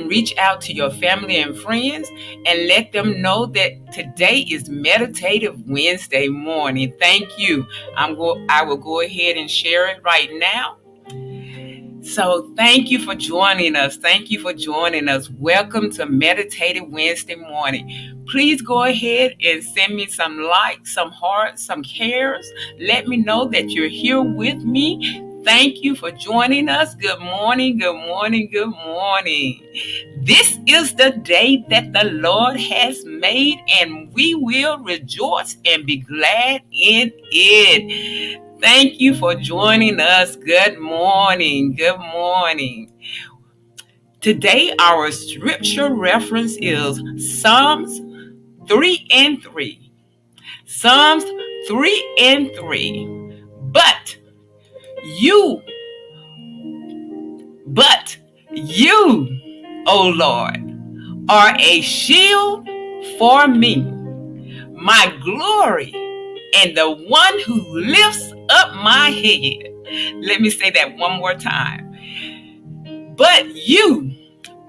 reach out to your family and friends and let them know that today is Meditative Wednesday morning. Thank you. I will go ahead and share it right now. So thank you for joining us. Thank you for joining us. Welcome to Meditative Wednesday morning. Please go ahead and send me some likes, some hearts, some cares. Let me know that you're here with me. Thank you for joining us. Good morning, good morning, good morning. This is the day that the Lord has made, and we will rejoice and be glad in it. Thank you for joining us. Good morning. Good morning. Today, our scripture reference is Psalms 3 and 3. Psalms 3 and 3. But you, but you, O Lord, are a shield for me, my glory, and the one who lifts up my head. Let me say that one more time. But you,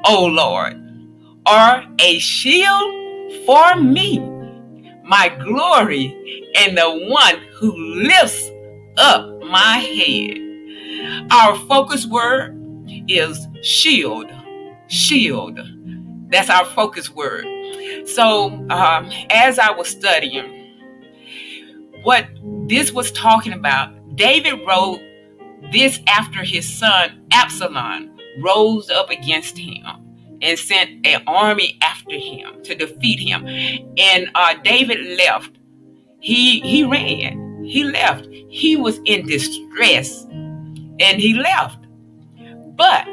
O Lord, are a shield for me, my glory, and the one who lifts up my head. Our focus word is shield. Shield. That's our focus word. So, as I was studying, what this was talking about, David wrote this after his son Absalom rose up against him and sent an army after him to defeat him. And David left. He ran. He left. He was in distress and he left. But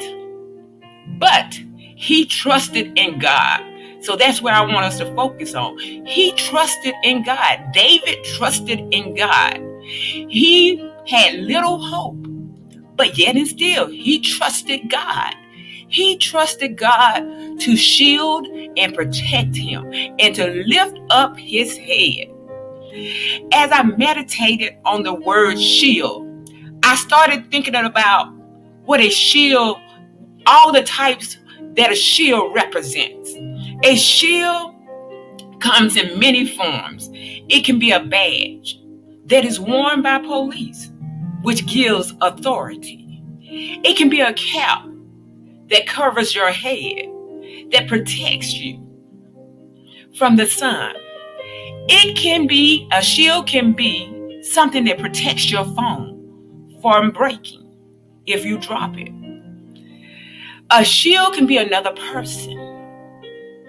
he trusted in God. So that's where I want us to focus on. He trusted in God. David trusted in God. He had little hope, but yet and still, he trusted God. He trusted God to shield and protect him and to lift up his head. As I meditated on the word shield, I started thinking about what a shield, all the types that a shield represents. A shield comes in many forms. It can be a badge that is worn by police, which gives authority. It can be a cap that covers your head, that protects you from the sun. A shield can be something that protects your phone from breaking if you drop it. A shield can be another person.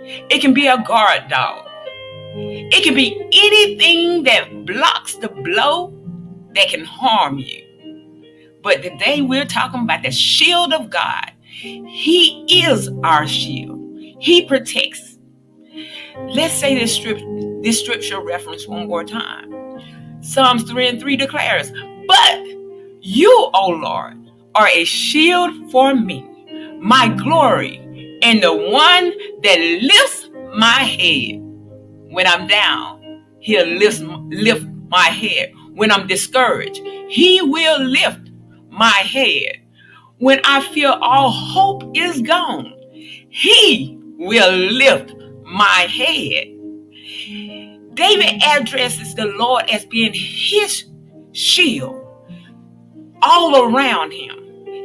It can be a guard dog. It can be anything that blocks the blow that can harm you. But today we're talking about the shield of God. He is our shield. He protects. Let's say this scripture reference one more time. Psalms 3 and 3 declares, but you, O Lord, are a shield for me, my glory, and the one that lifts my head. When I'm down, he'll lift my head. When I'm discouraged, he will lift my head. When I feel all hope is gone, he will lift my head. David addresses the Lord as being his shield all around him,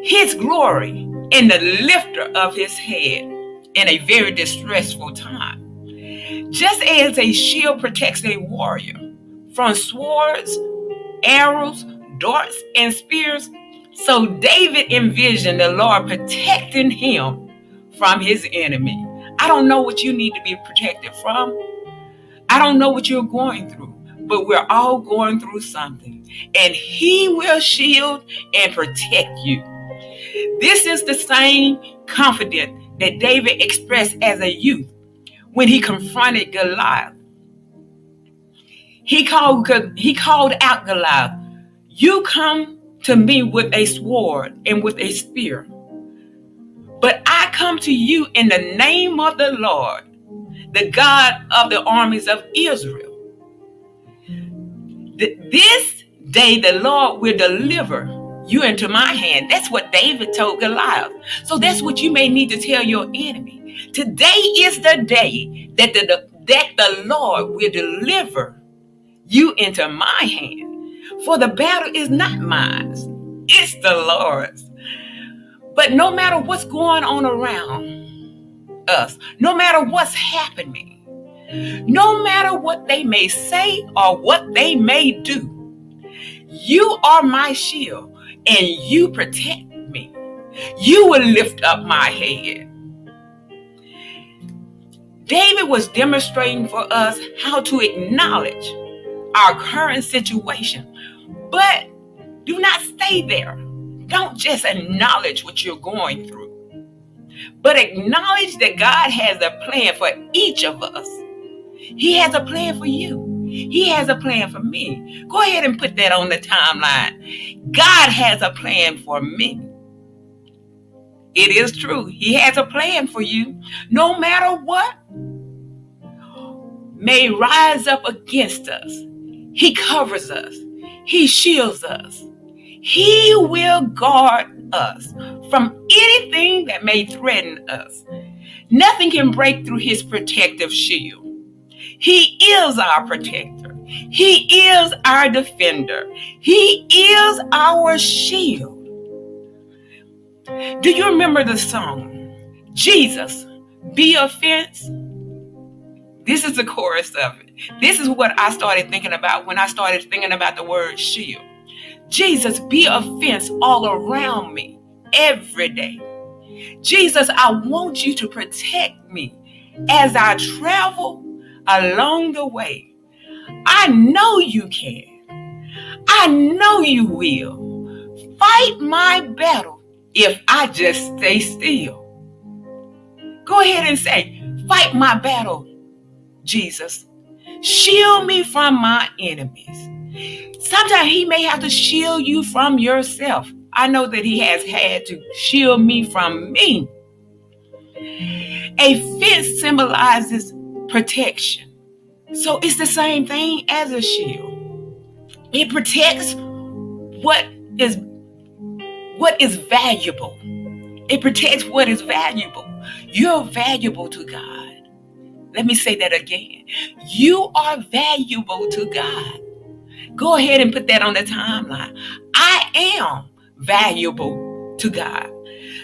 his glory, and the lifter of his head in a very distressful time. Just as a shield protects a warrior from swords, arrows, darts, and spears, so David envisioned the Lord protecting him from his enemy. I don't know what you need to be protected from. I don't know what you're going through, but we're all going through something. And he will shield and protect you. This is the same confidence that David expressed as a youth when he confronted Goliath. He called out Goliath, you come to me with a sword and with a spear, but I come to you in the name of the Lord, the God of the armies of Israel. This day the Lord will deliver you into my hand. That's what David told Goliath. So that's what you may need to tell your enemy. Today is the day that the Lord will deliver you into my hand. For the battle is not mine, it's the Lord's. But no matter what's going on around us, no matter what's happening, no matter what they may say or what they may do, you are my shield and you protect me. You will lift up my head. David was demonstrating for us how to acknowledge our current situation, but do not stay there. Don't just acknowledge what you're going through, but acknowledge that God has a plan for each of us. He has a plan for you. He has a plan for me. Go ahead and put that on the timeline. God has a plan for me. It is true. He has a plan for you. No matter what may rise up against us, He covers us. He shields us. He will guard us from anything that may threaten us. Nothing can break through His protective shield. He is our protector. He is our defender. He is our shield. Do you remember the song, Jesus, Be a Fence? This is the chorus of it. This is what I started thinking about when I started thinking about the word shield. Jesus, be a fence all around me every day. Jesus, I want you to protect me as I travel along the way. I know you can. I know you will. Fight my battle if I just stay still. Go ahead and say, fight my battle, Jesus. Shield me from my enemies. Sometimes He may have to shield you from yourself. I know that He has had to shield me from me. A fence symbolizes protection. So it's the same thing as a shield. It protects what is valuable. It protects what is valuable. You're valuable to God. Let me say that again. You are valuable to God. Go ahead and put that on the timeline. I am valuable to God.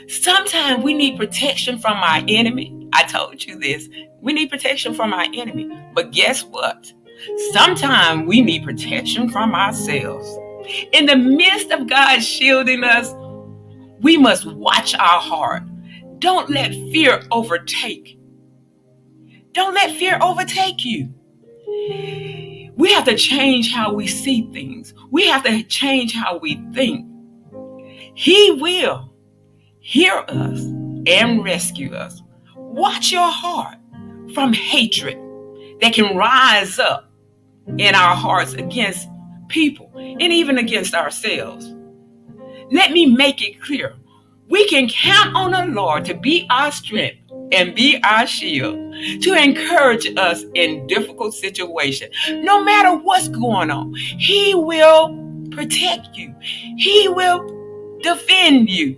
Sometimes we need protection from our enemy. I told you this. We need protection from our enemy. But guess what? Sometimes we need protection from ourselves. In the midst of God shielding us, we must watch our heart. Don't let fear overtake. Don't let fear overtake you. We have to change how we see things. We have to change how we think. He will hear us and rescue us. Watch your heart from hatred that can rise up in our hearts against people and even against ourselves. Let me make it clear. We can count on the Lord to be our strength and be our shield, to encourage us in difficult situations. No matter what's going on, He will protect you. He will defend you.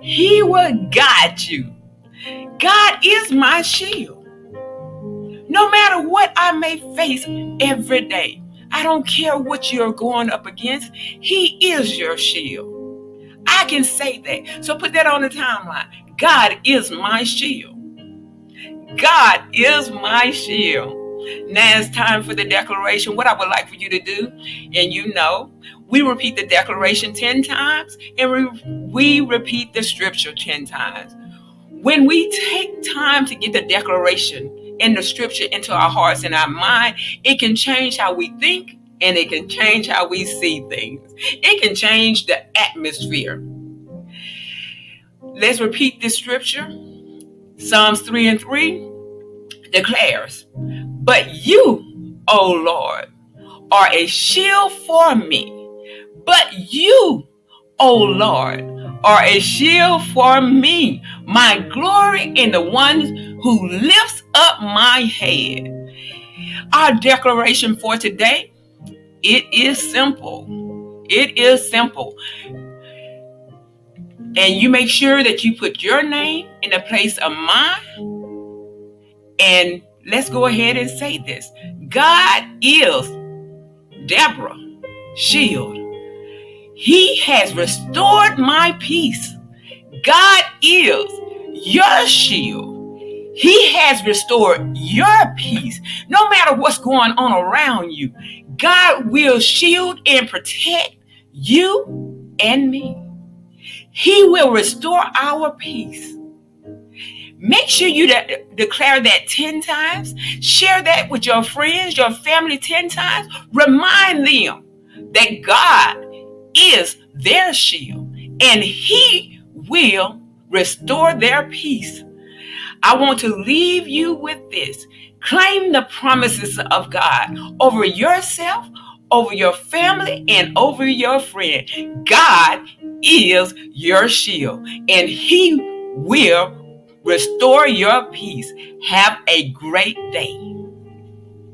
He will guide you. God is my shield. No matter what I may face every day, I don't care what you're going up against, He is your shield. I can say that. So put that on the timeline. God is my shield. God is my shield. Now it's time for the declaration. What I would like for you to do, and we repeat the declaration 10 times, and we repeat the scripture 10 times. When we take time to get the declaration and the scripture into our hearts and our mind, it can change how we think, and it can change how we see things. It can change the atmosphere. Let's repeat this scripture. Psalms 3:3 declares, but you, O Lord, are a shield for me. But you, O Lord, are a shield for me, my glory and the one who lifts up my head. Our declaration for today, it is simple. It is simple. And you make sure that you put your name in the place of mine. And let's go ahead and say this. God is Deborah's shield. He has restored my peace. God is your shield. He has restored your peace. No matter what's going on around you, God will shield and protect you and me. He will restore our peace. Make sure you declare that 10 times. Share that with your friends, your family 10 times. Remind them that God is their shield and He will restore their peace. I want to leave you with this. Claim the promises of God over yourself, over your family, and over your friend. God is your shield, and He will restore your peace. Have a great day.